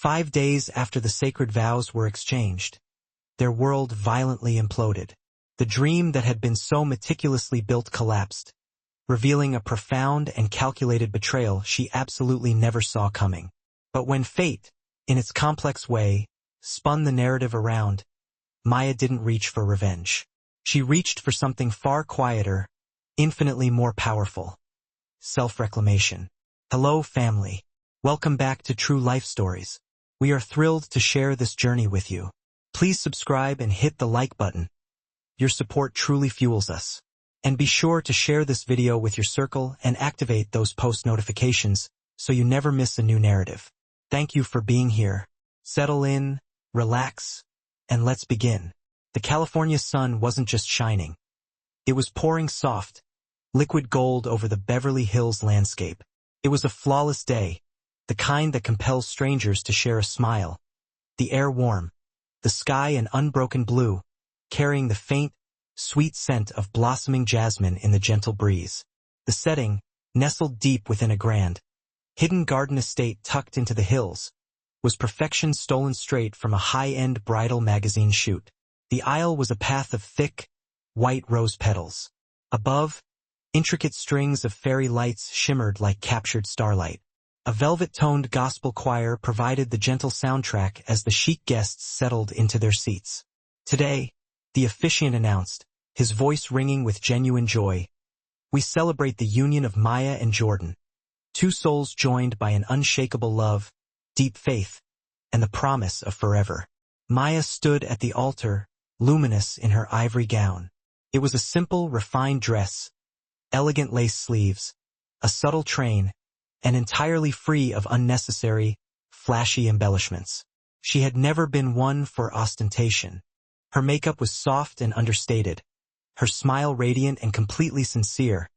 5 days after the sacred vows were exchanged, their world violently imploded. The dream that had been so meticulously built collapsed, revealing a profound and calculated betrayal she absolutely never saw coming. But when fate, in its complex way, spun the narrative around, Maya didn't reach for revenge. She reached for something far quieter, infinitely more powerful. Self-reclamation. Hello, family. Welcome back to True Life Stories. We are thrilled to share this journey with you. Please subscribe and hit the like button. Your support truly fuels us. And be sure to share this video with your circle and activate those post notifications so you never miss a new narrative. Thank you for being here. Settle in, relax, and let's begin. The California sun wasn't just shining. It was pouring soft, liquid gold over the Beverly Hills landscape. It was a flawless day, the kind that compels strangers to share a smile. The air warm, the sky an unbroken blue, carrying the faint, sweet scent of blossoming jasmine in the gentle breeze. The setting, nestled deep within a grand, hidden garden estate tucked into the hills, was perfection stolen straight from a high-end bridal magazine shoot. The aisle was a path of thick, white rose petals. Above, intricate strings of fairy lights shimmered like captured starlight. A velvet-toned gospel choir provided the gentle soundtrack as the chic guests settled into their seats. Today, the officiant announced, his voice ringing with genuine joy, "We celebrate the union of Maya and Jordan, two souls joined by an unshakable love, deep faith, and the promise of forever." Maya stood at the altar, luminous in her ivory gown. It was a simple, refined dress, elegant lace sleeves, a subtle train, and entirely free of unnecessary, flashy embellishments. She had never been one for ostentation. Her makeup was soft and understated, her smile radiant and completely sincere,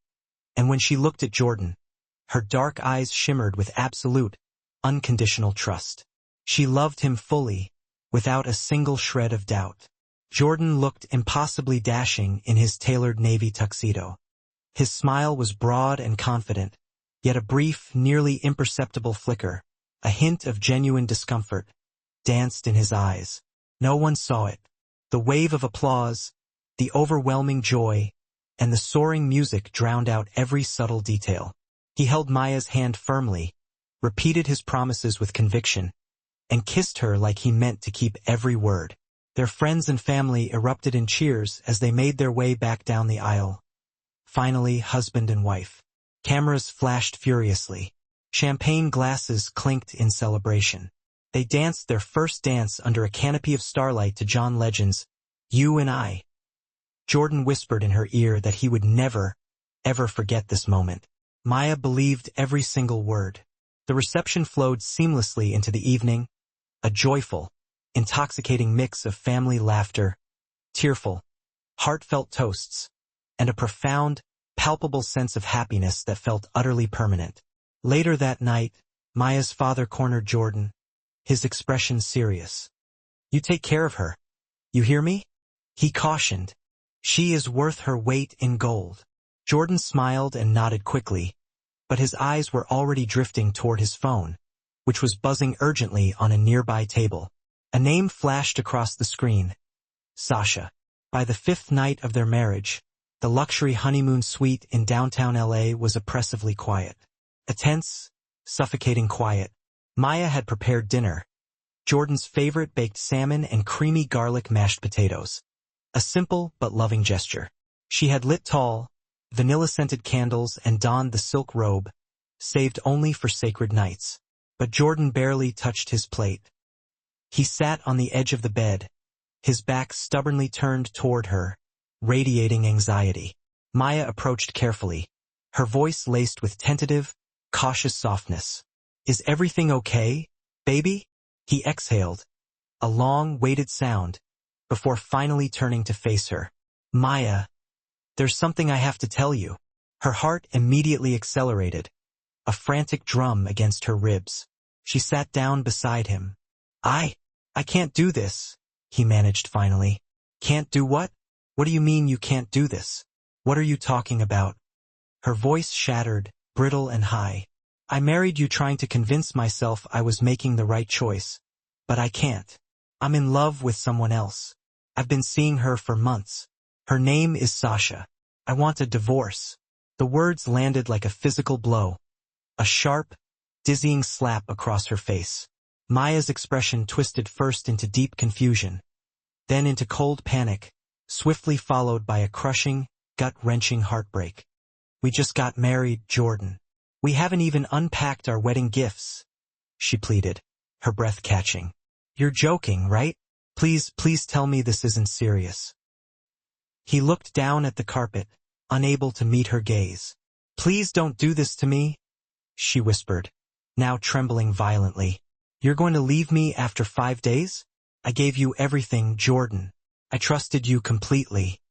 and when she looked at Jordan, her dark eyes shimmered with absolute, unconditional trust. She loved him fully, without a single shred of doubt. Jordan looked impossibly dashing in his tailored navy tuxedo. His smile was broad and confident, yet a brief, nearly imperceptible flicker, a hint of genuine discomfort, danced in his eyes. No one saw it. The wave of applause, the overwhelming joy, and the soaring music drowned out every subtle detail. He held Maya's hand firmly, repeated his promises with conviction, and kissed her like he meant to keep every word. Their friends and family erupted in cheers as they made their way back down the aisle. Finally, husband and wife. Cameras flashed furiously. Champagne glasses clinked in celebration. They danced their first dance under a canopy of starlight to John Legend's "You and I." Jordan whispered in her ear that he would never, ever forget this moment. Maya believed every single word. The reception flowed seamlessly into the evening, a joyful, intoxicating mix of family laughter, tearful, heartfelt toasts, and a profound, palpable sense of happiness that felt utterly permanent. Later that night, Maya's father cornered Jordan, his expression serious. "You take care of her. You hear me?" he cautioned. "She is worth her weight in gold." Jordan smiled and nodded quickly, but his eyes were already drifting toward his phone, which was buzzing urgently on a nearby table. A name flashed across the screen. Sasha. By the 5th night of their marriage, the luxury honeymoon suite in downtown LA was oppressively quiet. A tense, suffocating quiet. Maya had prepared dinner, Jordan's favorite baked salmon and creamy garlic mashed potatoes. A simple but loving gesture. She had lit tall, vanilla-scented candles and donned the silk robe, saved only for sacred nights. But Jordan barely touched his plate. He sat on the edge of the bed, his back stubbornly turned toward her, radiating anxiety. Maya approached carefully, her voice laced with tentative, cautious softness. "Is everything okay, baby?" He exhaled, a long, weighted sound, before finally turning to face her. "Maya, there's something I have to tell you." Her heart immediately accelerated, a frantic drum against her ribs. She sat down beside him. I can't do this," he managed finally. "Can't do what? What do you mean you can't do this? What are you talking about?" Her voice shattered, brittle and high. I married you trying to convince myself I was making the right choice. But I can't. I'm in love with someone else. I've been seeing her for months. Her name is Sasha. I want a divorce." The words landed like a physical blow. A sharp, dizzying slap across her face. Maya's expression twisted first into deep confusion, then into cold panic, swiftly followed by a crushing, gut-wrenching heartbreak. "We just got married, Jordan. We haven't even unpacked our wedding gifts," she pleaded, her breath catching. "You're joking, right? Please tell me this isn't serious." He looked down at the carpet, unable to meet her gaze. "Please don't do this to me," she whispered, now trembling violently. "You're going to leave me after 5 days? I gave you everything, Jordan. I trusted you completely."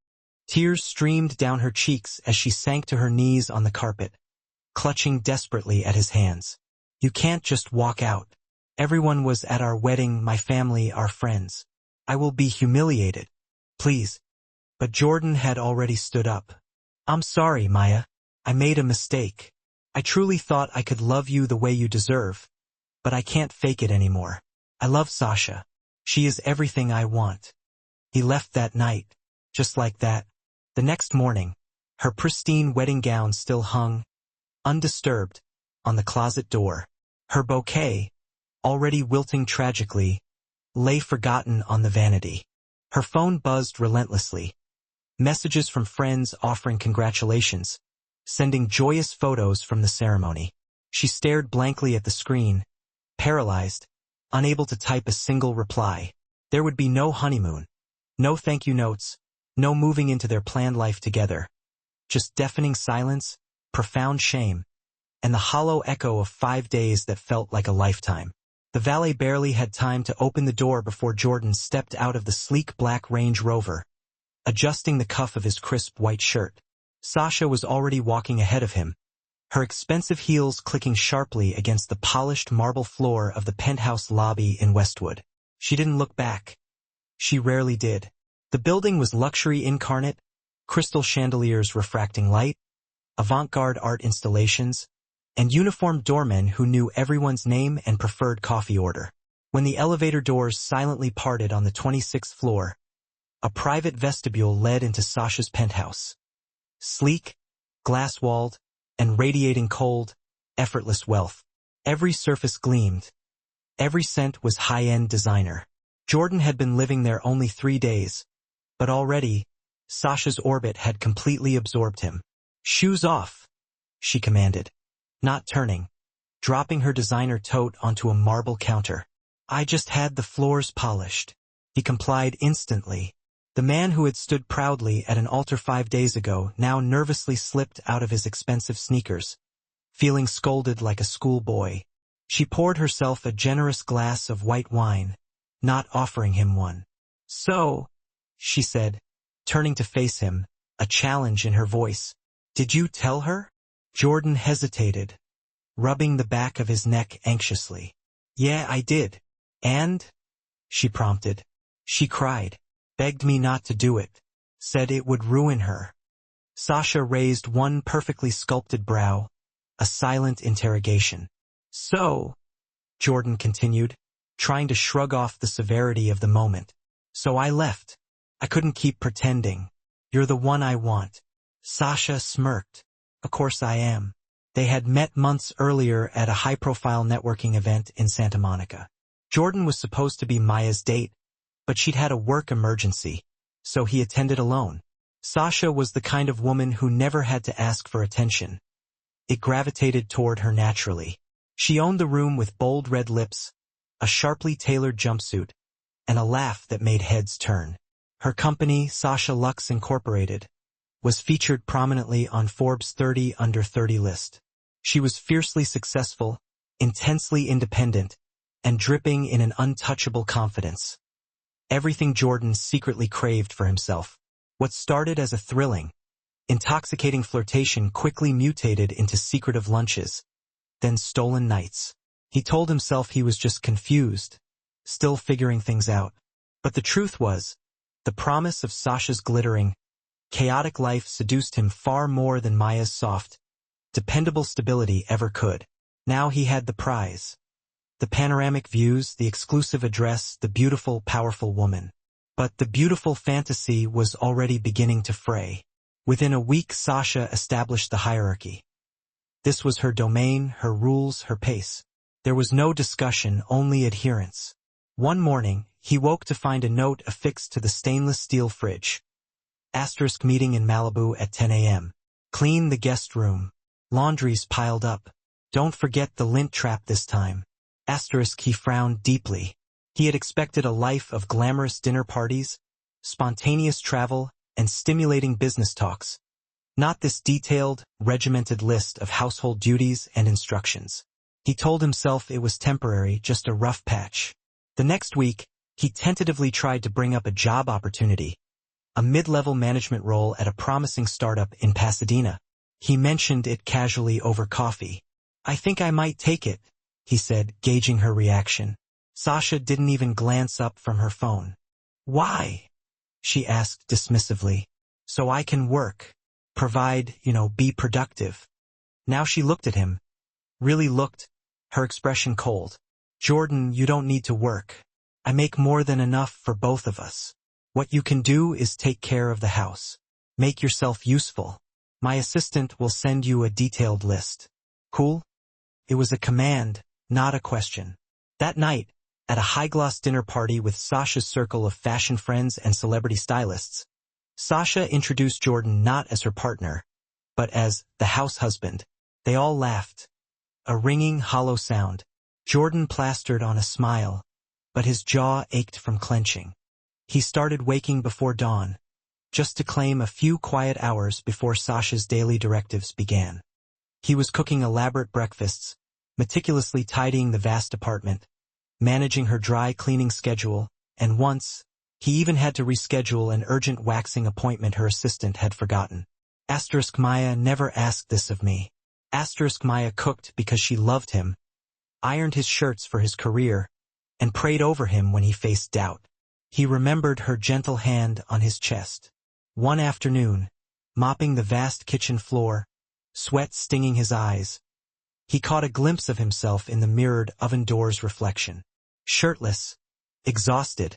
Tears streamed down her cheeks as she sank to her knees on the carpet, clutching desperately at his hands. "You can't just walk out. Everyone was at our wedding, my family, our friends. I will be humiliated. Please." But Jordan had already stood up. "I'm sorry, Maya. I made a mistake. I truly thought I could love you the way you deserve. But I can't fake it anymore. I love Sasha. She is everything I want." He left that night, just like that. The next morning, her pristine wedding gown still hung, undisturbed, on the closet door. Her bouquet, already wilting tragically, lay forgotten on the vanity. Her phone buzzed relentlessly. Messages from friends offering congratulations, sending joyous photos from the ceremony. She stared blankly at the screen, paralyzed, unable to type a single reply. There would be no honeymoon, no thank you notes, no moving into their planned life together. Just deafening silence, profound shame, and the hollow echo of 5 days that felt like a lifetime. The valet barely had time to open the door before Jordan stepped out of the sleek black Range Rover, adjusting the cuff of his crisp white shirt. Sasha was already walking ahead of him, her expensive heels clicking sharply against the polished marble floor of the penthouse lobby in Westwood. She didn't look back. She rarely did. The building was luxury incarnate, crystal chandeliers refracting light, avant-garde art installations, and uniformed doormen who knew everyone's name and preferred coffee order. When the elevator doors silently parted on the 26th floor, a private vestibule led into Sasha's penthouse. Sleek, glass-walled, and radiating cold, effortless wealth. Every surface gleamed. Every scent was high-end designer. Jordan had been living there only 3 days, but already, Sasha's orbit had completely absorbed him. "Shoes off," she commanded, not turning, dropping her designer tote onto a marble counter. "I just had the floors polished." He complied instantly. The man who had stood proudly at an altar 5 days ago now nervously slipped out of his expensive sneakers, feeling scolded like a schoolboy. She poured herself a generous glass of white wine, not offering him one. "So," she said, turning to face him, a challenge in her voice. "Did you tell her?" Jordan hesitated, rubbing the back of his neck anxiously. "Yeah, I did." "And?" she prompted. "She cried. Begged me not to do it. Said it would ruin her." Sasha raised one perfectly sculpted brow, a silent interrogation. "So," Jordan continued, trying to shrug off the severity of the moment. "So I left. I couldn't keep pretending. You're the one I want." Sasha smirked. "Of course I am." They had met months earlier at a high-profile networking event in Santa Monica. Jordan was supposed to be Maya's date, but she'd had a work emergency, so he attended alone. Sasha was the kind of woman who never had to ask for attention. It gravitated toward her naturally. She owned the room with bold red lips, a sharply tailored jumpsuit, and a laugh that made heads turn. Her company, Sasha Lux Incorporated, was featured prominently on Forbes' 30 Under 30 list. She was fiercely successful, intensely independent, and dripping in an untouchable confidence. Everything Jordan secretly craved for himself. What started as a thrilling, intoxicating flirtation quickly mutated into secretive lunches, then stolen nights. He told himself he was just confused, still figuring things out. But the truth was, the promise of Sasha's glittering, chaotic life seduced him far more than Maya's soft, dependable stability ever could. Now he had the prize. The panoramic views, the exclusive address, the beautiful, powerful woman. But the beautiful fantasy was already beginning to fray. Within a week, Sasha established the hierarchy. This was her domain, her rules, her pace. There was no discussion, only adherence. One morning, he woke to find a note affixed to the stainless steel fridge. Asterisk meeting in Malibu at 10 a.m. Clean the guest room. Laundries piled up. Don't forget the lint trap this time. Asterisk he frowned deeply. He had expected a life of glamorous dinner parties, spontaneous travel, and stimulating business talks. Not this detailed, regimented list of household duties and instructions. He told himself it was temporary, just a rough patch. The next week, he tentatively tried to bring up a job opportunity, a mid-level management role at a promising startup in Pasadena. He mentioned it casually over coffee. I think I might take it, he said, gauging her reaction. Sasha didn't even glance up from her phone. Why? She asked dismissively. So I can work, provide, be productive. Now she looked at him. Really looked, her expression cold. Jordan, you don't need to work. I make more than enough for both of us. What you can do is take care of the house. Make yourself useful. My assistant will send you a detailed list. Cool? It was a command, not a question. That night, at a high-gloss dinner party with Sasha's circle of fashion friends and celebrity stylists, Sasha introduced Jordan not as her partner, but as the house husband. They all laughed. A ringing, hollow sound. Jordan plastered on a smile, but his jaw ached from clenching. He started waking before dawn, just to claim a few quiet hours before Sasha's daily directives began. He was cooking elaborate breakfasts, meticulously tidying the vast apartment, managing her dry cleaning schedule, and once, he even had to reschedule an urgent waxing appointment her assistant had forgotten. Asterisk Maya never asked this of me. Asterisk Maya cooked because she loved him, ironed his shirts for his career, and prayed over him when he faced doubt. He remembered her gentle hand on his chest. One afternoon, mopping the vast kitchen floor, sweat stinging his eyes, he caught a glimpse of himself in the mirrored oven door's reflection. Shirtless, exhausted,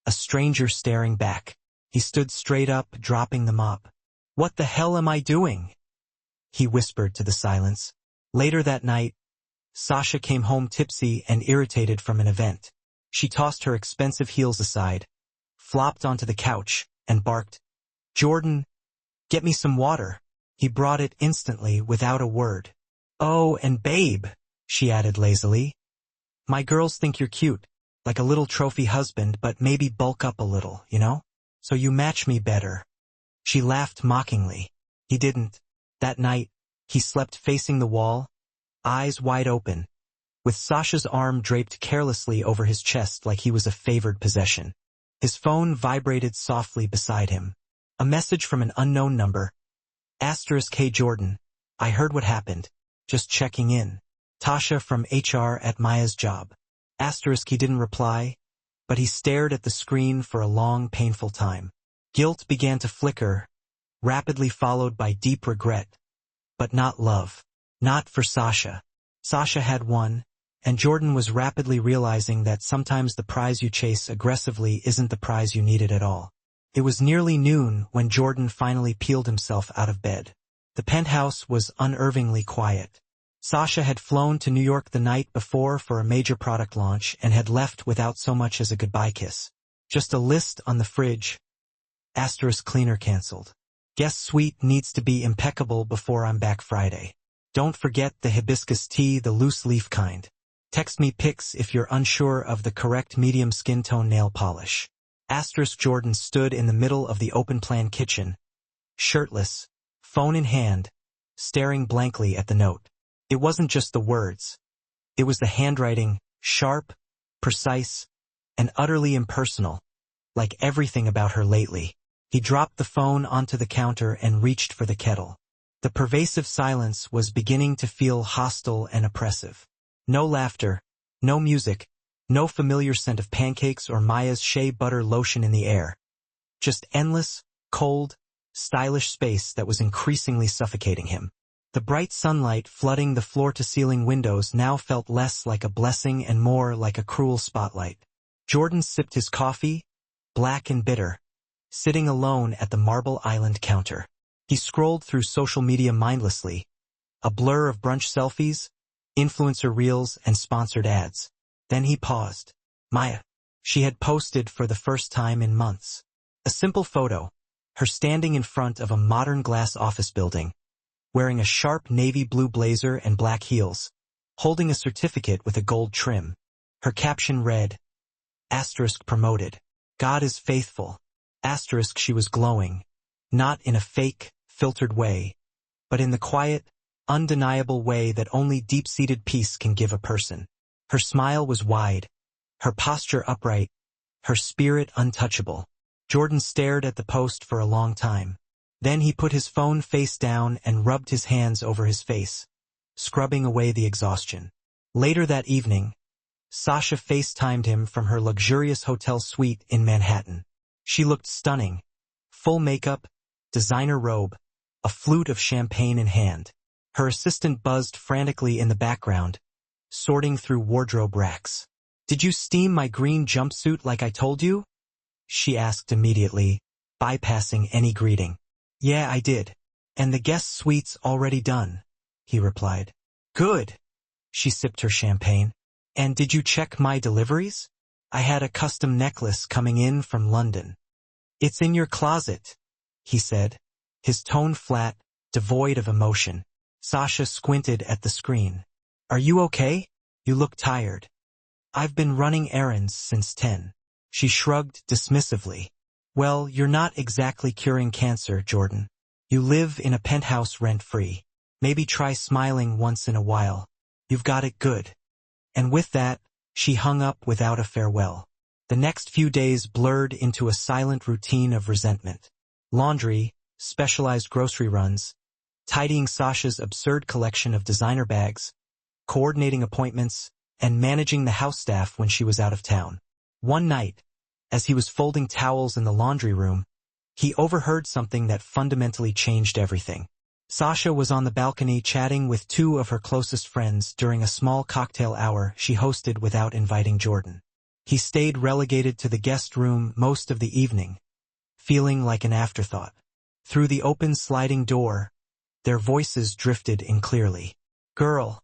a stranger staring back. He stood straight up, dropping the mop. What the hell am I doing? He whispered to the silence. Later that night, Sasha came home tipsy and irritated from an event. She tossed her expensive heels aside, flopped onto the couch, and barked, Jordan, get me some water. He brought it instantly without a word. Oh, and babe, she added lazily. My girls think you're cute, like a little trophy husband, but maybe bulk up a little, So you match me better. She laughed mockingly. He didn't. That night, he slept facing the wall, eyes wide open, with Sasha's arm draped carelessly over his chest like he was a favored possession. His phone vibrated softly beside him. A message from an unknown number. Asterisk Hey Jordan, I heard what happened. Just checking in. Tasha from HR at Maya's job. Asterisk he didn't reply, but he stared at the screen for a long, painful time. Guilt began to flicker, rapidly followed by deep regret. But not love. Not for Sasha. Sasha had won, and Jordan was rapidly realizing that sometimes the prize you chase aggressively isn't the prize you needed at all. It was nearly noon when Jordan finally peeled himself out of bed. The penthouse was unnervingly quiet. Sasha had flown to New York the night before for a major product launch and had left without so much as a goodbye kiss. Just a list on the fridge. Asterisk cleaner canceled. Guest suite needs to be impeccable before I'm back Friday. Don't forget the hibiscus tea, the loose leaf kind. Text me pics if you're unsure of the correct medium skin tone nail polish. Asterisk Jordan stood in the middle of the open-plan kitchen, shirtless, phone in hand, staring blankly at the note. It wasn't just the words. It was the handwriting, sharp, precise, and utterly impersonal, like everything about her lately. He dropped the phone onto the counter and reached for the kettle. The pervasive silence was beginning to feel hostile and oppressive. No laughter, no music, no familiar scent of pancakes or Maya's shea butter lotion in the air. Just endless, cold, stylish space that was increasingly suffocating him. The bright sunlight flooding the floor-to-ceiling windows now felt less like a blessing and more like a cruel spotlight. Jordan sipped his coffee, black and bitter, sitting alone at the Marble Island counter. He scrolled through social media mindlessly, a blur of brunch selfies, influencer reels, and sponsored ads. Then he paused. Maya. She had posted for the first time in months. A simple photo, her standing in front of a modern glass office building, wearing a sharp navy blue blazer and black heels, holding a certificate with a gold trim. Her caption read, *promoted. God is faithful. She was glowing, not in a fake, filtered way, but in the quiet, undeniable way that only deep-seated peace can give a person. Her smile was wide, her posture upright, her spirit untouchable. Jordan stared at the post for a long time. Then he put his phone face down and rubbed his hands over his face, scrubbing away the exhaustion. Later that evening, Sasha FaceTimed him from her luxurious hotel suite in Manhattan. She looked stunning, full makeup, designer robe, a flute of champagne in hand. Her assistant buzzed frantically in the background, sorting through wardrobe racks. "Did you steam my green jumpsuit like I told you?" she asked immediately, bypassing any greeting. "Yeah, I did. And the guest suite's already done," he replied. "Good." She sipped her champagne. "And did you check my deliveries? I had a custom necklace coming in from London." "It's in your closet," he said, his tone flat, devoid of emotion. Sasha squinted at the screen. "Are you okay? You look tired." "I've been running errands since 10. She shrugged dismissively. "Well, you're not exactly curing cancer, Jordan. You live in a penthouse rent-free. Maybe try smiling once in a while. You've got it good." And with that, she hung up without a farewell. The next few days blurred into a silent routine of resentment. Laundry, specialized grocery runs, tidying Sasha's absurd collection of designer bags, coordinating appointments, and managing the house staff when she was out of town. One night, as he was folding towels in the laundry room, he overheard something that fundamentally changed everything. Sasha was on the balcony chatting with two of her closest friends during a small cocktail hour she hosted without inviting Jordan. He stayed relegated to the guest room most of the evening, feeling like an afterthought. Through the open sliding door, their voices drifted in clearly. "Girl,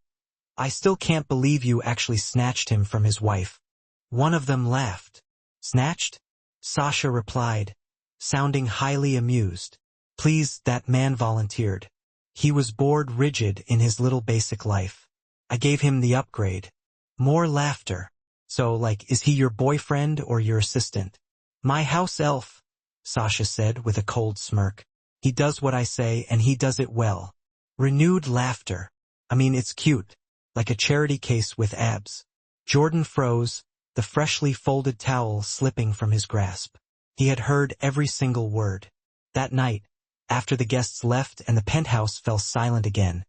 I still can't believe you actually snatched him from his wife." One of them laughed. "Snatched?" Sasha replied, sounding highly amused. "Please, that man volunteered. He was bored rigid in his little basic life. I gave him the upgrade." More laughter. "So, like, is he your boyfriend or your assistant?" "My house elf," Sasha said with a cold smirk. "He does what I say and he does it well." Renewed laughter. "I mean, it's cute. Like a charity case with abs." Jordan froze, the freshly folded towel slipping from his grasp. He had heard every single word. That night, after the guests left and the penthouse fell silent again,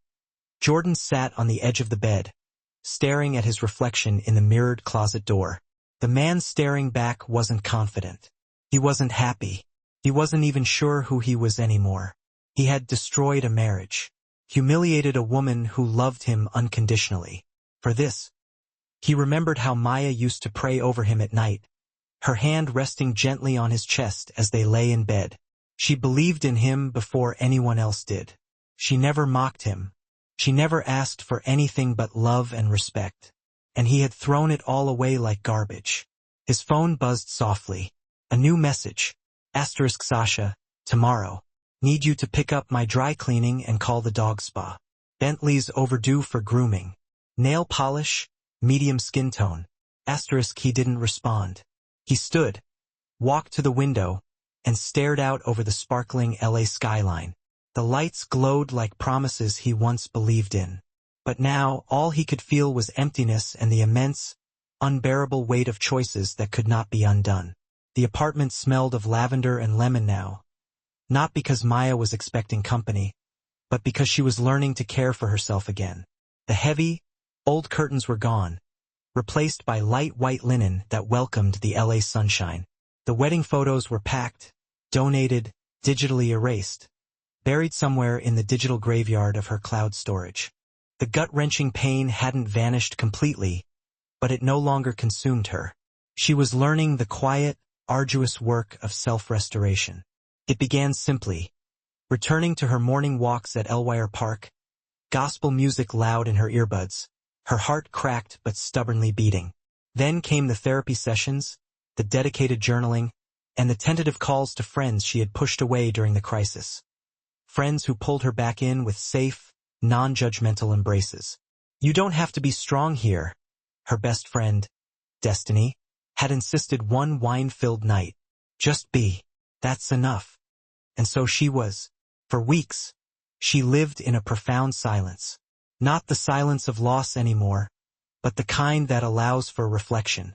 Jordan sat on the edge of the bed, staring at his reflection in the mirrored closet door. The man staring back wasn't confident. He wasn't happy. He wasn't even sure who he was anymore. He had destroyed a marriage, humiliated a woman who loved him unconditionally. For this, he remembered how Maya used to pray over him at night, her hand resting gently on his chest as they lay in bed. She believed in him before anyone else did. She never mocked him. She never asked for anything but love and respect. And he had thrown it all away like garbage. His phone buzzed softly. A new message. *Sasha, tomorrow. Need you to pick up my dry cleaning and call the dog spa. Bentley's overdue for grooming. Nail polish, medium skin tone. He didn't respond. He stood, walked to the window, and stared out over the sparkling LA skyline. The lights glowed like promises he once believed in. But now, all he could feel was emptiness and the immense, unbearable weight of choices that could not be undone. The apartment smelled of lavender and lemon now. Not because Maya was expecting company, but because she was learning to care for herself again. The heavy, old curtains were gone, replaced by light white linen that welcomed the LA sunshine. The wedding photos were packed, donated, digitally erased. buried somewhere in the digital graveyard of her cloud storage. The gut-wrenching pain hadn't vanished completely, but it no longer consumed her. She was learning the quiet, arduous work of self-restoration. It began simply, returning to her morning walks at Elwire Park, gospel music loud in her earbuds, her heart cracked but stubbornly beating. Then came the therapy sessions, the dedicated journaling, and the tentative calls to friends she had pushed away during the crisis. Friends who pulled her back in with safe, non-judgmental embraces. "You don't have to be strong here," her best friend, Destiny, had insisted one wine-filled night. "Just be. That's enough." And so she was. For weeks, she lived in a profound silence. Not the silence of loss anymore, but the kind that allows for reflection.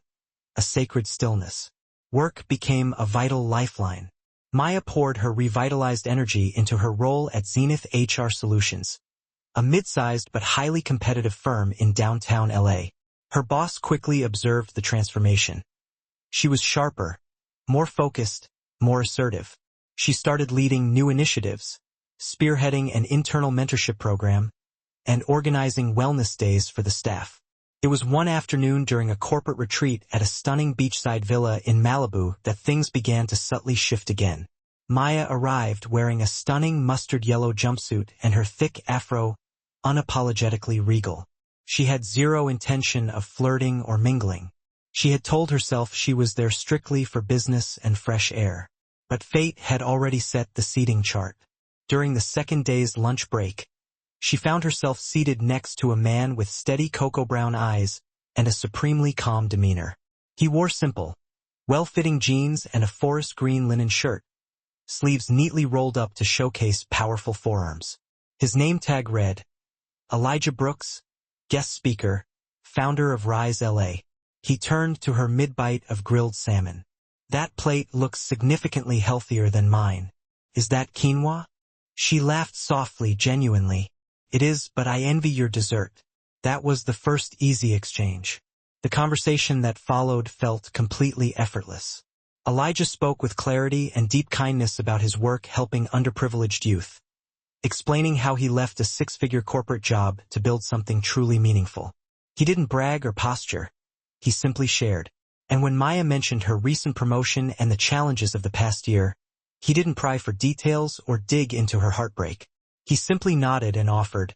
A sacred stillness. Work became a vital lifeline. Maya poured her revitalized energy into her role at Zenith HR Solutions, a mid-sized but highly competitive firm in downtown LA. Her boss quickly observed the transformation. She was sharper, more focused, more assertive. She started leading new initiatives, spearheading an internal mentorship program, and organizing wellness days for the staff. It was one afternoon during a corporate retreat at a stunning beachside villa in Malibu that things began to subtly shift again. Maya arrived wearing a stunning mustard yellow jumpsuit and her thick afro, unapologetically regal. She had zero intention of flirting or mingling. She had told herself she was there strictly for business and fresh air. But fate had already set the seating chart. During the second day's lunch break, she found herself seated next to a man with steady cocoa brown eyes and a supremely calm demeanor. He wore simple, well-fitting jeans and a forest green linen shirt, sleeves neatly rolled up to showcase powerful forearms. His name tag read, Elijah Brooks, guest speaker, founder of Rise LA. He turned to her mid-bite of grilled salmon. "That plate looks significantly healthier than mine. Is that quinoa?" She laughed softly, genuinely. "It is, but I envy your dessert." That was the first easy exchange. The conversation that followed felt completely effortless. Elijah spoke with clarity and deep kindness about his work helping underprivileged youth, explaining how he left a six-figure corporate job to build something truly meaningful. He didn't brag or posture. He simply shared. And when Maya mentioned her recent promotion and the challenges of the past year, he didn't pry for details or dig into her heartbreak. He simply nodded and offered,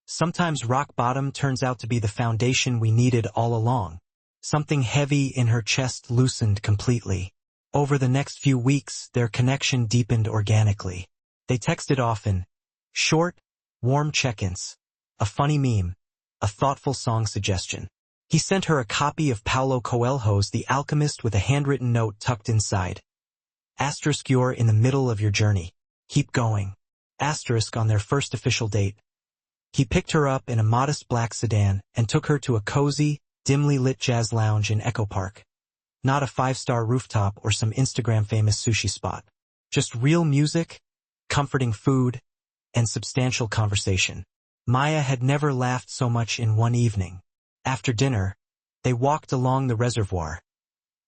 "Sometimes rock bottom turns out to be the foundation we needed all along." Something heavy in her chest loosened completely. Over the next few weeks, their connection deepened organically. They texted often, short, warm check-ins, a funny meme, a thoughtful song suggestion. He sent her a copy of Paulo Coelho's The Alchemist with a handwritten note tucked inside. Asterisk, "You're in the middle of your journey. Keep going." Asterisk, on their first official date. He picked her up in a modest black sedan and took her to a cozy, dimly lit jazz lounge in Echo Park. Not a five-star rooftop or some Instagram-famous sushi spot. Just real music, comforting food, and substantial conversation. Maya had never laughed so much in one evening. After dinner, they walked along the reservoir,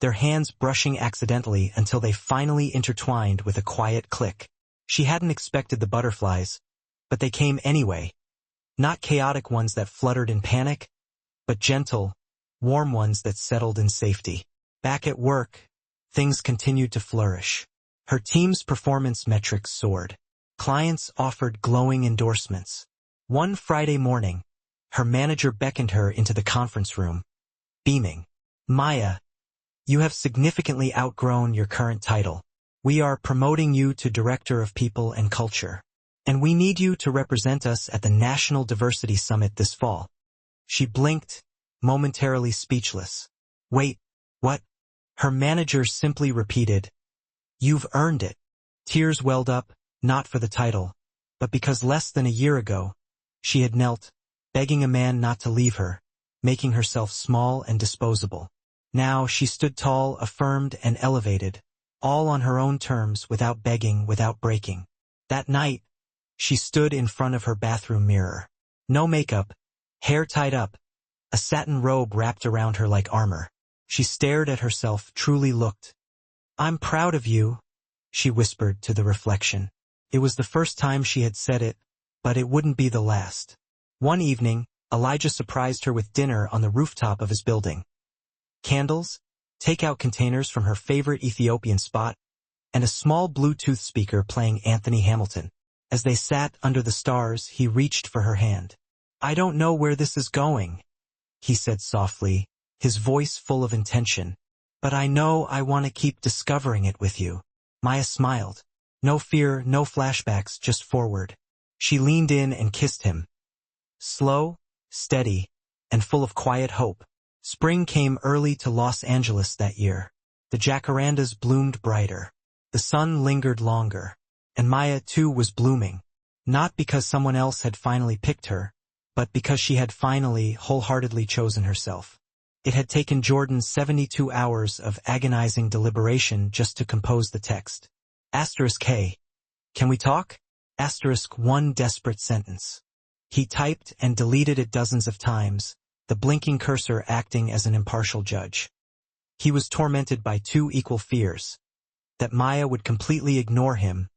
their hands brushing accidentally until they finally intertwined with a quiet click. She hadn't expected the butterflies, but they came anyway. Not chaotic ones that fluttered in panic, but gentle, warm ones that settled in safety. Back at work, things continued to flourish. Her team's performance metrics soared. Clients offered glowing endorsements. One Friday morning, her manager beckoned her into the conference room, beaming. "Maya, you have significantly outgrown your current title. We are promoting you to Director of People and Culture, and we need you to represent us at the National Diversity Summit this fall." She blinked, momentarily speechless. "Wait, what?" Her manager simply repeated, "You've earned it." Tears welled up, not for the title, but because less than a year ago, she had knelt, begging a man not to leave her, making herself small and disposable. Now she stood tall, affirmed, and elevated, all on her own terms, without begging, without breaking. That night, she stood in front of her bathroom mirror. No makeup, hair tied up, a satin robe wrapped around her like armor. She stared at herself, truly looked. "I'm proud of you," she whispered to the reflection. It was the first time she had said it, but it wouldn't be the last. One evening, Elijah surprised her with dinner on the rooftop of his building. Candles, takeout containers from her favorite Ethiopian spot, and a small Bluetooth speaker playing Anthony Hamilton. As they sat under the stars, he reached for her hand. "I don't know where this is going," he said softly, his voice full of intention. "But I know I want to keep discovering it with you." Maya smiled. No fear, no flashbacks, just forward. She leaned in and kissed him. Slow, steady, and full of quiet hope. Spring came early to Los Angeles that year. The jacarandas bloomed brighter. The sun lingered longer. And Maya, too, was blooming. Not because someone else had finally picked her, but because she had finally, wholeheartedly chosen herself. It had taken Jordan 72 hours of agonizing deliberation just to compose the text. Hey, can we talk? One desperate sentence. He typed and deleted it dozens of times, the blinking cursor acting as an impartial judge. He was tormented by two equal fears: that Maya would completely ignore him,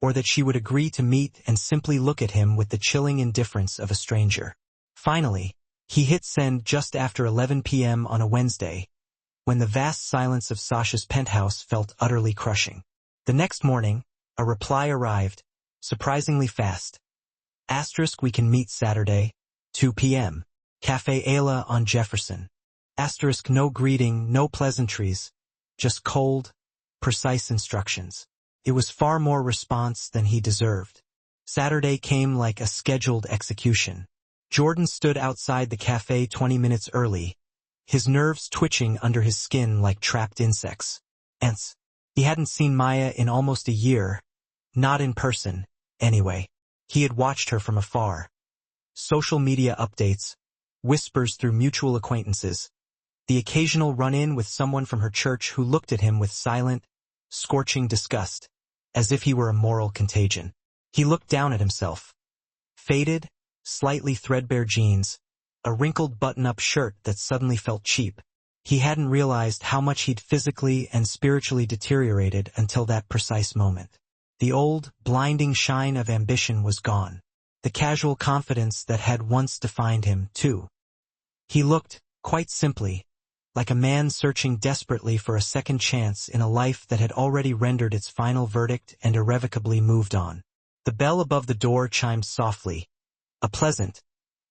or that she would agree to meet and simply look at him with the chilling indifference of a stranger. Finally, he hit send just after 11 p.m. on a Wednesday, when the vast silence of Sasha's penthouse felt utterly crushing. The next morning, a reply arrived, surprisingly fast. We can meet Saturday, 2 p.m. Cafe Ayla on Jefferson. No greeting, no pleasantries, just cold, precise instructions. It was far more response than he deserved. Saturday came like a scheduled execution. Jordan stood outside the cafe 20 minutes early, his nerves twitching under his skin like trapped insects. Ants. He hadn't seen Maya in almost a year, not in person, anyway. He had watched her from afar. Social media updates, whispers through mutual acquaintances, the occasional run-in with someone from her church who looked at him with silent, scorching disgust, as if he were a moral contagion. He looked down at himself. Faded, slightly threadbare jeans, a wrinkled button-up shirt that suddenly felt cheap. He hadn't realized how much he'd physically and spiritually deteriorated until that precise moment. The old, blinding shine of ambition was gone. The casual confidence that had once defined him, too. He looked, quite simply, like a man searching desperately for a second chance in a life that had already rendered its final verdict and irrevocably moved on. The bell above the door chimed softly, a pleasant,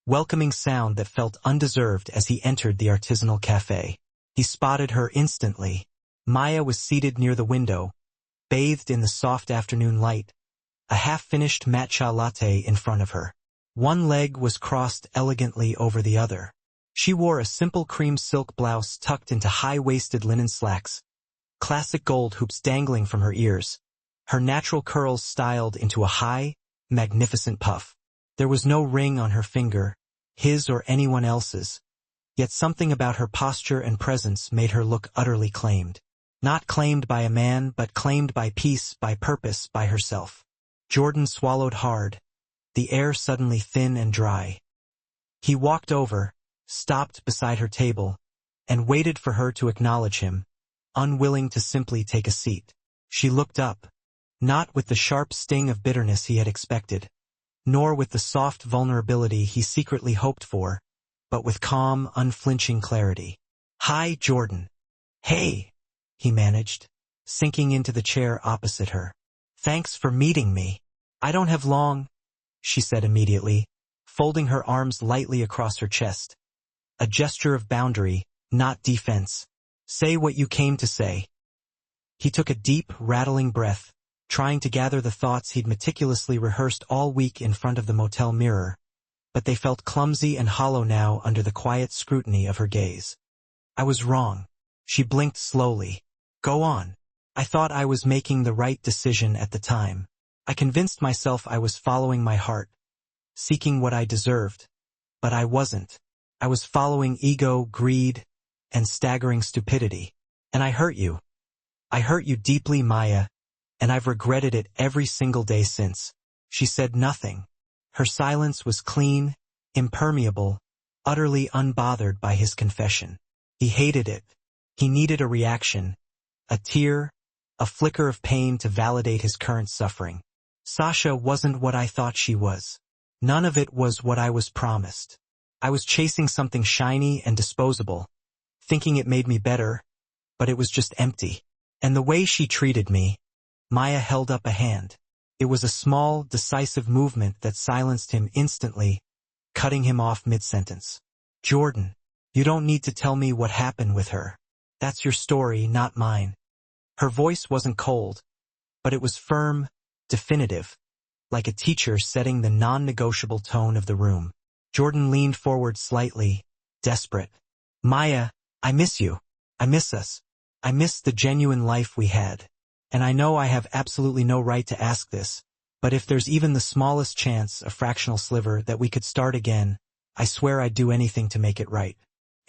welcoming sound that felt undeserved as he entered the artisanal cafe. He spotted her instantly. Maya was seated near the window, bathed in the soft afternoon light, a half-finished matcha latte in front of her. One leg was crossed elegantly over the other. She wore a simple cream silk blouse tucked into high-waisted linen slacks, classic gold hoops dangling from her ears, her natural curls styled into a high, magnificent puff. There was no ring on her finger, his or anyone else's, yet something about her posture and presence made her look utterly claimed. Not claimed by a man, but claimed by peace, by purpose, by herself. Jordan swallowed hard, the air suddenly thin and dry. He walked over, stopped beside her table, and waited for her to acknowledge him, unwilling to simply take a seat. She looked up, not with the sharp sting of bitterness he had expected, nor with the soft vulnerability he secretly hoped for, but with calm, unflinching clarity. "Hi, Jordan." "Hey," he managed, sinking into the chair opposite her. "Thanks for meeting me. I don't have long," she said immediately, folding her arms lightly across her chest. A gesture of boundary, not defense. "Say what you came to say." He took a deep, rattling breath, trying to gather the thoughts he'd meticulously rehearsed all week in front of the motel mirror, but they felt clumsy and hollow now under the quiet scrutiny of her gaze. "I was wrong." She blinked slowly. "Go on." "I thought I was making the right decision at the time. I convinced myself I was following my heart, seeking what I deserved. But I wasn't. I was following ego, greed, and staggering stupidity. And I hurt you. I hurt you deeply, Maya, and I've regretted it every single day since." She said nothing. Her silence was clean, impermeable, utterly unbothered by his confession. He hated it. He needed a reaction, a tear, a flicker of pain to validate his current suffering. Sasha wasn't what I thought she was. None of it was what I was promised. I was chasing something shiny and disposable, thinking it made me better, but it was just empty. And the way she treated me, Maya held up a hand. It was a small, decisive movement that silenced him instantly, cutting him off mid-sentence. Jordan, you don't need to tell me what happened with her. That's your story, not mine. Her voice wasn't cold, but it was firm, definitive, like a teacher setting the non-negotiable tone of the room. Jordan leaned forward slightly, desperate. Maya, I miss you. I miss us. I miss the genuine life we had. And I know I have absolutely no right to ask this, but if there's even the smallest chance, a fractional sliver, that we could start again, I swear I'd do anything to make it right.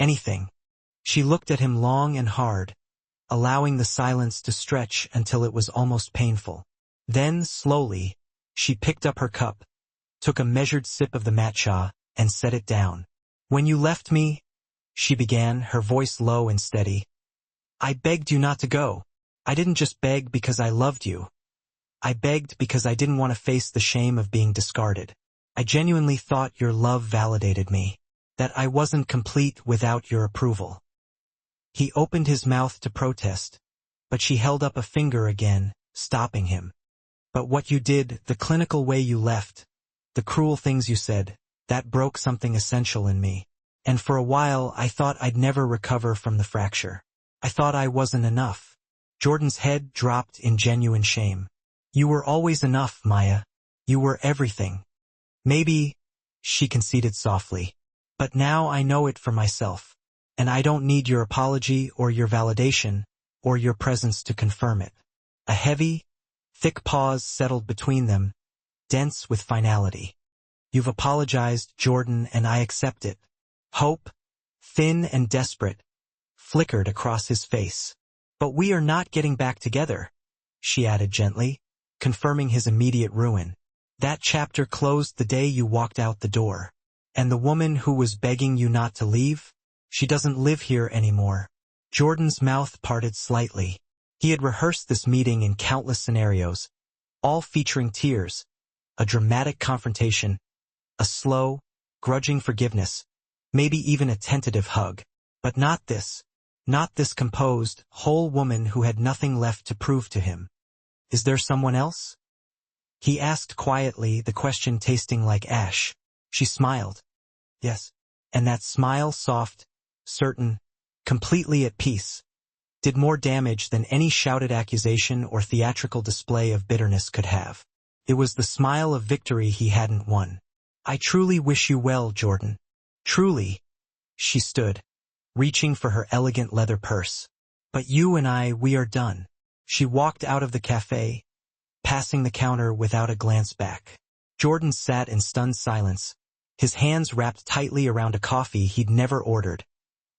Anything. She looked at him long and hard, allowing the silence to stretch until it was almost painful. Then, slowly, she picked up her cup, took a measured sip of the matcha, and set it down. When you left me, she began, her voice low and steady, I begged you not to go. I didn't just beg because I loved you. I begged because I didn't want to face the shame of being discarded. I genuinely thought your love validated me, that I wasn't complete without your approval. He opened his mouth to protest, but she held up a finger again, stopping him. But what you did, the clinical way you left, the cruel things you said, that broke something essential in me. And for a while I thought I'd never recover from the fracture. I thought I wasn't enough. Jordan's head dropped in genuine shame. You were always enough, Maya. You were everything. Maybe, she conceded softly, but now I know it for myself. And I don't need your apology or your validation, or your presence to confirm it. A heavy, thick pause settled between them, dense with finality. You've apologized, Jordan, and I accept it. Hope, thin and desperate, flickered across his face. But we are not getting back together, she added gently, confirming his immediate ruin. That chapter closed the day you walked out the door. And the woman who was begging you not to leave? She doesn't live here anymore. Jordan's mouth parted slightly. He had rehearsed this meeting in countless scenarios, all featuring tears, a dramatic confrontation, a slow, grudging forgiveness, maybe even a tentative hug. But not this composed, whole woman who had nothing left to prove to him. Is there someone else? He asked quietly, the question tasting like ash. She smiled. Yes. And that smile, soft, certain, completely at peace, did more damage than any shouted accusation or theatrical display of bitterness could have. It was the smile of victory he hadn't won. I truly wish you well, Jordan. Truly. She stood, reaching for her elegant leather purse. But you and I, we are done. She walked out of the cafe, passing the counter without a glance back. Jordan sat in stunned silence, his hands wrapped tightly around a coffee he'd never ordered,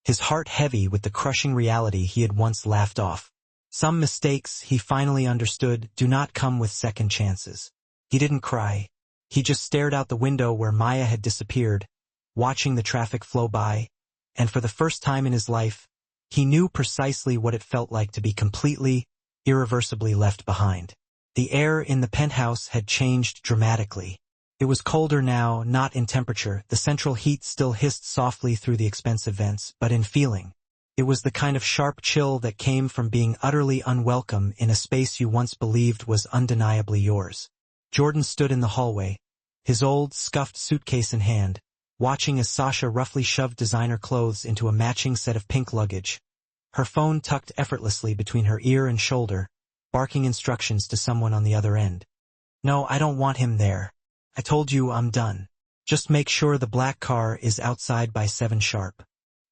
his heart heavy with the crushing reality he had once laughed off. Some mistakes, he finally understood, do not come with second chances. He didn't cry. He just stared out the window where Maya had disappeared, watching the traffic flow by, and for the first time in his life, he knew precisely what it felt like to be completely, irreversibly left behind. The air in the penthouse had changed dramatically. It was colder now, not in temperature. The central heat still hissed softly through the expensive vents, but in feeling. It was the kind of sharp chill that came from being utterly unwelcome in a space you once believed was undeniably yours. Jordan stood in the hallway, his old, scuffed suitcase in hand, watching as Sasha roughly shoved designer clothes into a matching set of pink luggage, her phone tucked effortlessly between her ear and shoulder, barking instructions to someone on the other end. No, I don't want him there. I told you I'm done. Just make sure the black car is outside by 7 sharp.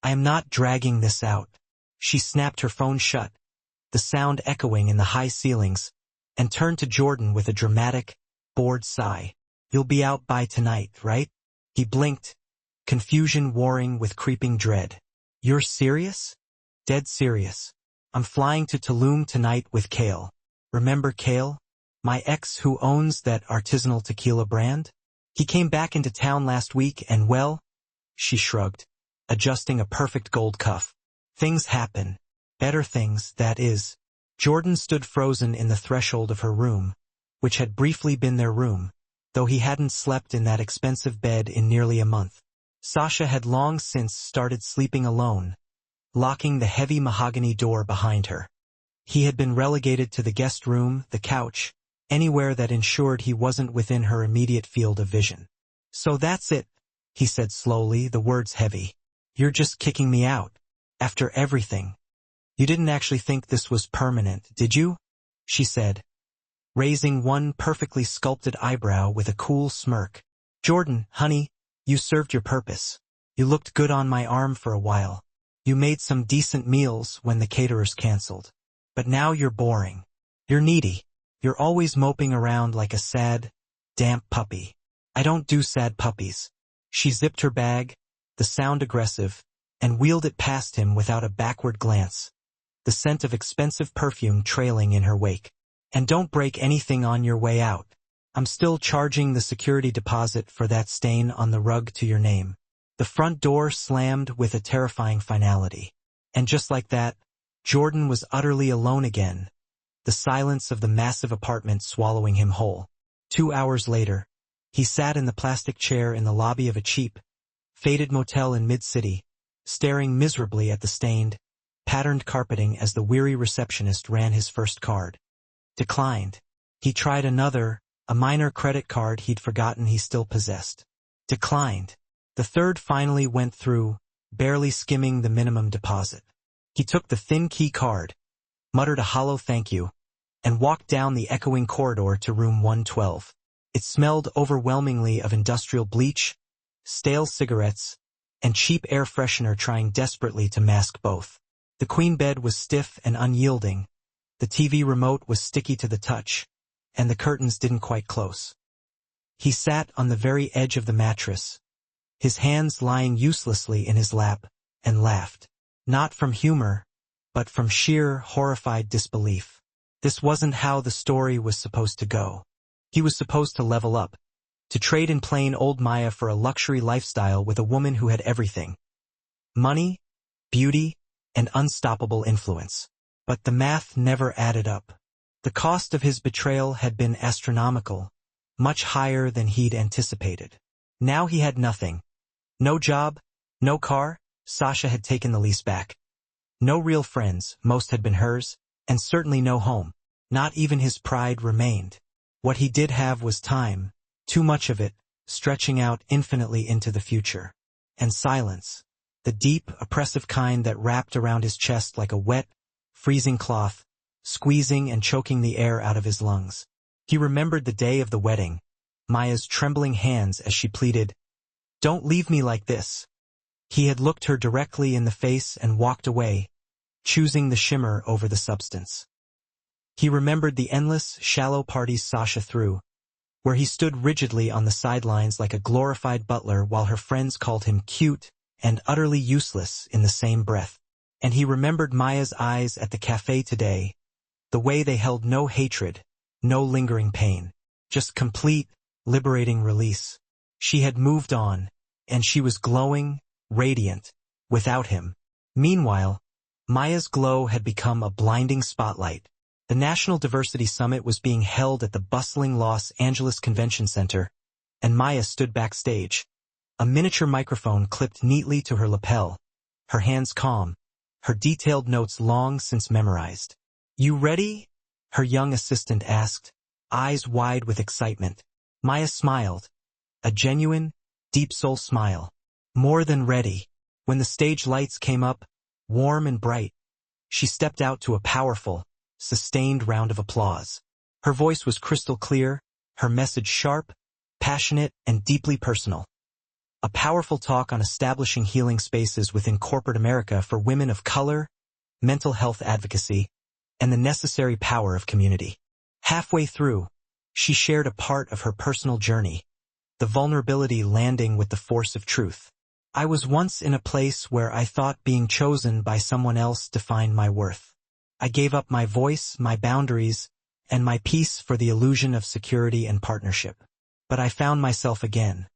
I am not dragging this out. She snapped her phone shut, the sound echoing in the high ceilings, and turned to Jordan with a dramatic, bored sigh. You'll be out by tonight, right? He blinked, confusion warring with creeping dread. You're serious? Dead serious. I'm flying to Tulum tonight with Kale. Remember Kale? My ex who owns that artisanal tequila brand? He came back into town last week and well, she shrugged, adjusting a perfect gold cuff. Things happen. Better things, that is. Jordan stood frozen in the threshold of her room, which had briefly been their room, though he hadn't slept in that expensive bed in nearly a month. Sasha had long since started sleeping alone, locking the heavy mahogany door behind her. He had been relegated to the guest room, the couch, anywhere that ensured he wasn't within her immediate field of vision. "So that's it," he said slowly, the words heavy. "You're just kicking me out. After everything. You didn't actually think this was permanent, did you?" she said, raising one perfectly sculpted eyebrow with a cool smirk. "Jordan, honey, you served your purpose. You looked good on my arm for a while. You made some decent meals when the caterers canceled. But now you're boring. You're needy. You're always moping around like a sad, damp puppy. I don't do sad puppies." She zipped her bag, the sound aggressive, and wheeled it past him without a backward glance, the scent of expensive perfume trailing in her wake. "And don't break anything on your way out. I'm still charging the security deposit for that stain on the rug to your name." The front door slammed with a terrifying finality. And just like that, Jordan was utterly alone again, the silence of the massive apartment swallowing him whole. 2 hours later, he sat in the plastic chair in the lobby of a cheap, faded motel in mid-city, staring miserably at the stained, patterned carpeting as the weary receptionist ran his first card. Declined. He tried another, a minor credit card he'd forgotten he still possessed. Declined. The third finally went through, barely skimming the minimum deposit. He took the thin key card, muttered a hollow thank you, and walked down the echoing corridor to room 112. It smelled overwhelmingly of industrial bleach, stale cigarettes, and cheap air freshener trying desperately to mask both. The queen bed was stiff and unyielding, the TV remote was sticky to the touch, and the curtains didn't quite close. He sat on the very edge of the mattress, his hands lying uselessly in his lap, and laughed. Not from humor, but from sheer, horrified disbelief. This wasn't how the story was supposed to go. He was supposed to level up, to trade in plain old Maya for a luxury lifestyle with a woman who had everything: money, beauty, and unstoppable influence. But the math never added up. The cost of his betrayal had been astronomical, much higher than he'd anticipated. Now he had nothing. No job, no car, Sasha had taken the lease back. No real friends, most had been hers, and certainly no home. Not even his pride remained. What he did have was time, too much of it, stretching out infinitely into the future. And silence, the deep, oppressive kind that wrapped around his chest like a wet, freezing cloth, squeezing and choking the air out of his lungs. He remembered the day of the wedding, Maya's trembling hands as she pleaded, "Don't leave me like this." He had looked her directly in the face and walked away, choosing the shimmer over the substance. He remembered the endless, shallow parties Sasha threw, where he stood rigidly on the sidelines like a glorified butler while her friends called him cute and utterly useless in the same breath. And he remembered Maya's eyes at the cafe today, the way they held no hatred, no lingering pain, just complete, liberating release. She had moved on, and she was glowing, radiant, without him. Meanwhile, Maya's glow had become a blinding spotlight. The National Diversity Summit was being held at the bustling Los Angeles Convention Center, and Maya stood backstage, a miniature microphone clipped neatly to her lapel, her hands calm, her detailed notes long since memorized. "You ready?" her young assistant asked, eyes wide with excitement. Maya smiled, a genuine, deep-soul smile. More than ready. When the stage lights came up, warm and bright, she stepped out to a powerful, sustained round of applause. Her voice was crystal clear, her message sharp, passionate, and deeply personal. A powerful talk on establishing healing spaces within corporate America for women of color, mental health advocacy, and the necessary power of community. Halfway through, she shared a part of her personal journey, the vulnerability landing with the force of truth. "I was once in a place where I thought being chosen by someone else defined my worth. I gave up my voice, my boundaries, and my peace for the illusion of security and partnership. But I found myself again.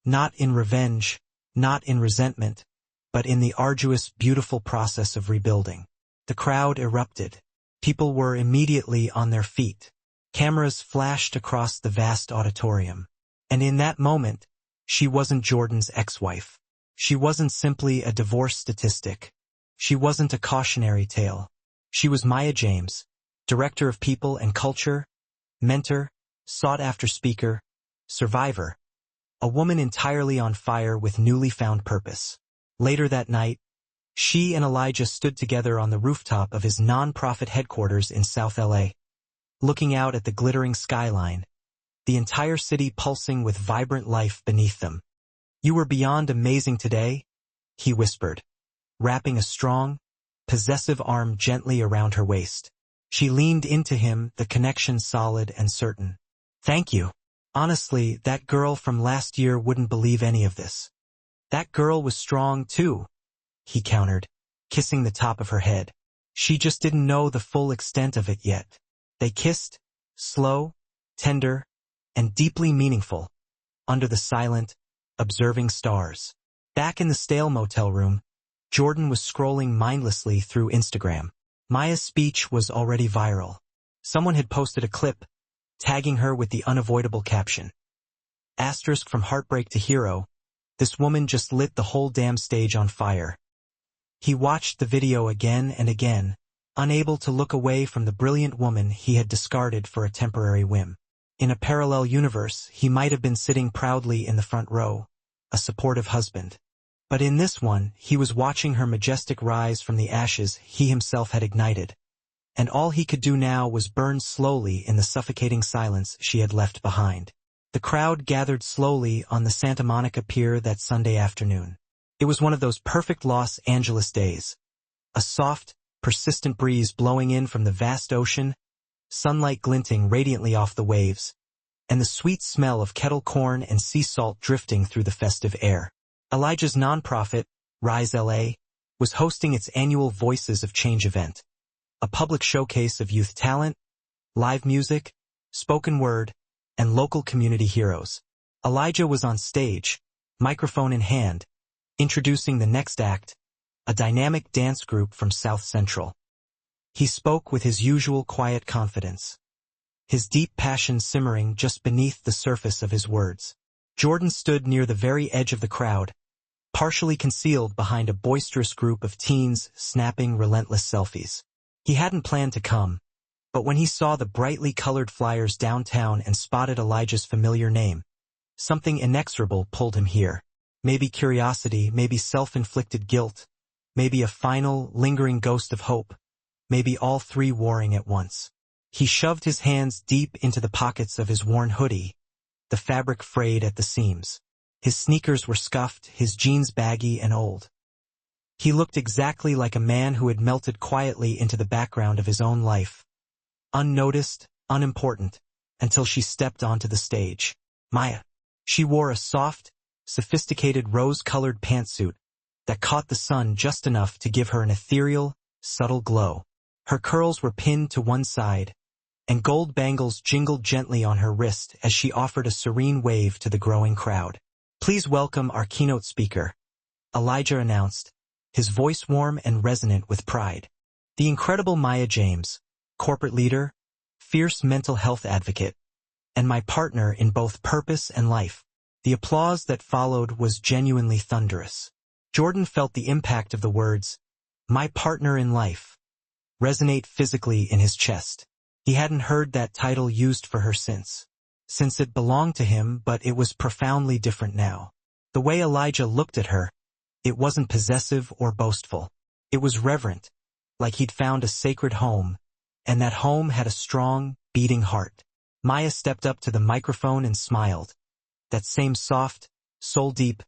Not in revenge, not in resentment, but in the arduous, beautiful process of rebuilding." The crowd erupted. People were immediately on their feet. Cameras flashed across the vast auditorium. And in that moment, she wasn't Jordan's ex-wife. She wasn't simply a divorce statistic. She wasn't a cautionary tale. She was Maya James, director of people and culture, mentor, sought-after speaker, survivor, a woman entirely on fire with newly found purpose. Later that night, she and Elijah stood together on the rooftop of his non-profit headquarters in South LA, looking out at the glittering skyline, the entire city pulsing with vibrant life beneath them. "You were beyond amazing today," he whispered, wrapping a strong, possessive arm gently around her waist. She leaned into him, the connection solid and certain. "Thank you. Honestly, that girl from last year wouldn't believe any of this." "That girl was strong too," he countered, kissing the top of her head. "She just didn't know the full extent of it yet." They kissed, slow, tender, and deeply meaningful, under the silent, observing stars. Back in the stale motel room, Jordan was scrolling mindlessly through Instagram. Maya's speech was already viral. Someone had posted a clip, tagging her with the unavoidable caption, "Asterisk from heartbreak to hero, this woman just lit the whole damn stage on fire." He watched the video again and again, unable to look away from the brilliant woman he had discarded for a temporary whim. In a parallel universe, he might have been sitting proudly in the front row, a supportive husband. But in this one, he was watching her majestic rise from the ashes he himself had ignited, and all he could do now was burn slowly in the suffocating silence she had left behind. The crowd gathered slowly on the Santa Monica Pier that Sunday afternoon. It was one of those perfect Los Angeles days. A soft, persistent breeze blowing in from the vast ocean, sunlight glinting radiantly off the waves, and the sweet smell of kettle corn and sea salt drifting through the festive air. Elijah's nonprofit, Rise LA, was hosting its annual Voices of Change event, a public showcase of youth talent, live music, spoken word, and local community heroes. Elijah was on stage, microphone in hand, introducing the next act, a dynamic dance group from South Central. He spoke with his usual quiet confidence, his deep passion simmering just beneath the surface of his words. Jordan stood near the very edge of the crowd, partially concealed behind a boisterous group of teens snapping relentless selfies. He hadn't planned to come, but when he saw the brightly colored flyers downtown and spotted Elijah's familiar name, something inexorable pulled him here. Maybe curiosity, maybe self-inflicted guilt, maybe a final, lingering ghost of hope, maybe all three warring at once. He shoved his hands deep into the pockets of his worn hoodie, the fabric frayed at the seams. His sneakers were scuffed, his jeans baggy and old. He looked exactly like a man who had melted quietly into the background of his own life, unnoticed, unimportant, until she stepped onto the stage. Maya. She wore a soft, sophisticated rose-colored pantsuit that caught the sun just enough to give her an ethereal, subtle glow. Her curls were pinned to one side, and gold bangles jingled gently on her wrist as she offered a serene wave to the growing crowd. "Please welcome our keynote speaker," Elijah announced, his voice warm and resonant with pride. "The incredible Maya James, corporate leader, fierce mental health advocate, and my partner in both purpose and life." The applause that followed was genuinely thunderous. Jordan felt the impact of the words, "my partner in life," resonate physically in his chest. He hadn't heard that title used for her since it belonged to him, but it was profoundly different now. The way Elijah looked at her, it wasn't possessive or boastful. It was reverent, like he'd found a sacred home, and that home had a strong, beating heart. Maya stepped up to the microphone and smiled, that same soft, soul-deep,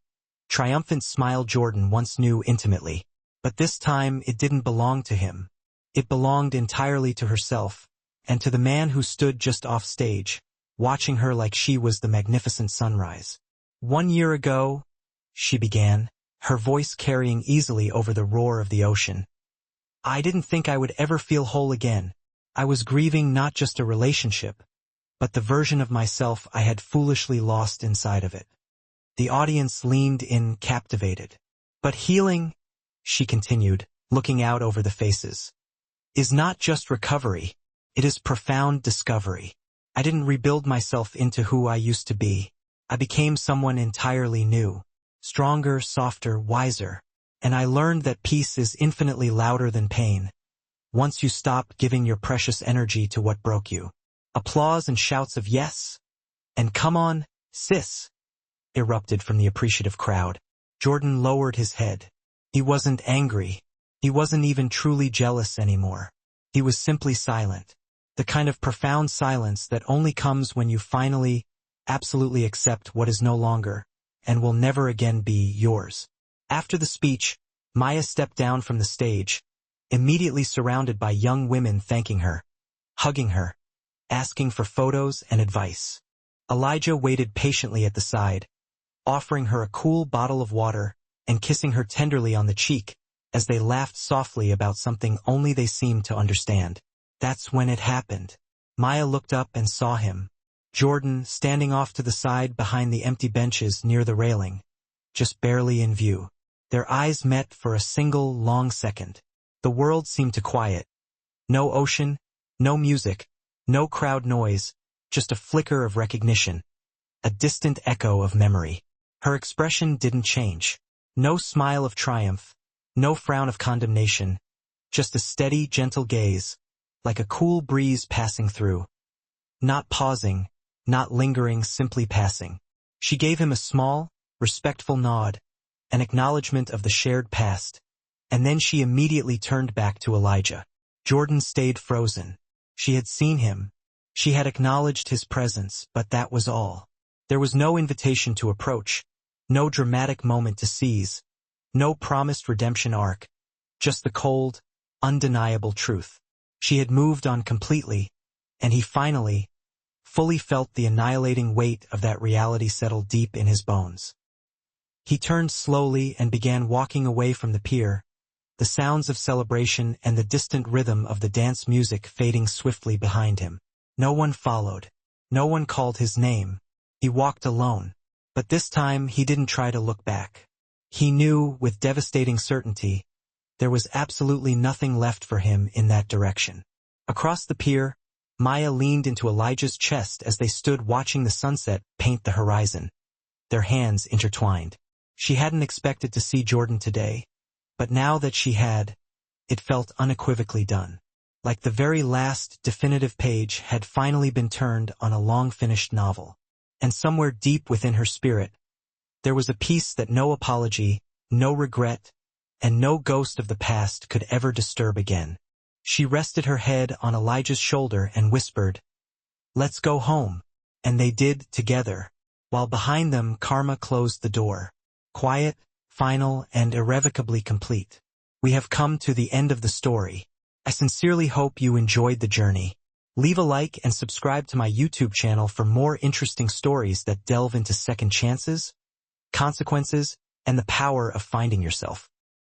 triumphant smile Jordan once knew intimately. But this time it didn't belong to him. It belonged entirely to herself, and to the man who stood just off stage, watching her like she was the magnificent sunrise. "1 year ago," she began, her voice carrying easily over the roar of the ocean, "I didn't think I would ever feel whole again. I was grieving not just a relationship, but the version of myself I had foolishly lost inside of it." The audience leaned in, captivated. "But healing," she continued, looking out over the faces, "is not just recovery, it is profound discovery." I didn't rebuild myself into who I used to be. I became someone entirely new, stronger, softer, wiser. And I learned that peace is infinitely louder than pain. Once you stop giving your precious energy to what broke you. Applause and shouts of yes and come on, sis, erupted from the appreciative crowd. Jordan lowered his head. He wasn't angry. He wasn't even truly jealous anymore. He was simply silent. The kind of profound silence that only comes when you finally, absolutely accept what is no longer and will never again be yours. After the speech, Maya stepped down from the stage, immediately surrounded by young women thanking her, hugging her, asking for photos and advice. Elijah waited patiently at the side, offering her a cool bottle of water and kissing her tenderly on the cheek as they laughed softly about something only they seemed to understand. That's when it happened. Maya looked up and saw him, Jordan, standing off to the side behind the empty benches near the railing, just barely in view. Their eyes met for a single long second. The world seemed to quiet. No ocean, no music, no crowd noise, just a flicker of recognition, a distant echo of memory. Her expression didn't change. No smile of triumph, no frown of condemnation, just a steady, gentle gaze, like a cool breeze passing through. Not pausing, not lingering, simply passing. She gave him a small, respectful nod, an acknowledgement of the shared past, and then she immediately turned back to Elijah. Jordan stayed frozen. She had seen him. She had acknowledged his presence, but that was all. There was no invitation to approach, no dramatic moment to seize, no promised redemption arc, just the cold, undeniable truth. She had moved on completely, and he finally, fully felt the annihilating weight of that reality settle deep in his bones. He turned slowly and began walking away from the pier, the sounds of celebration and the distant rhythm of the dance music fading swiftly behind him. No one followed. No one called his name. He walked alone. But this time he didn't try to look back. He knew, with devastating certainty, there was absolutely nothing left for him in that direction. Across the pier, Maya leaned into Elijah's chest as they stood watching the sunset paint the horizon, their hands intertwined. She hadn't expected to see Jordan today, but now that she had, it felt unequivocally done. Like the very last definitive page had finally been turned on a long-finished novel. And somewhere deep within her spirit, there was a peace that no apology, no regret, and no ghost of the past could ever disturb again. She rested her head on Elijah's shoulder and whispered, "Let's go home." And they did together, while behind them karma closed the door. Quiet, final, and irrevocably complete. We have come to the end of the story. I sincerely hope you enjoyed the journey. Leave a like and subscribe to my YouTube channel for more interesting stories that delve into second chances, consequences, and the power of finding yourself.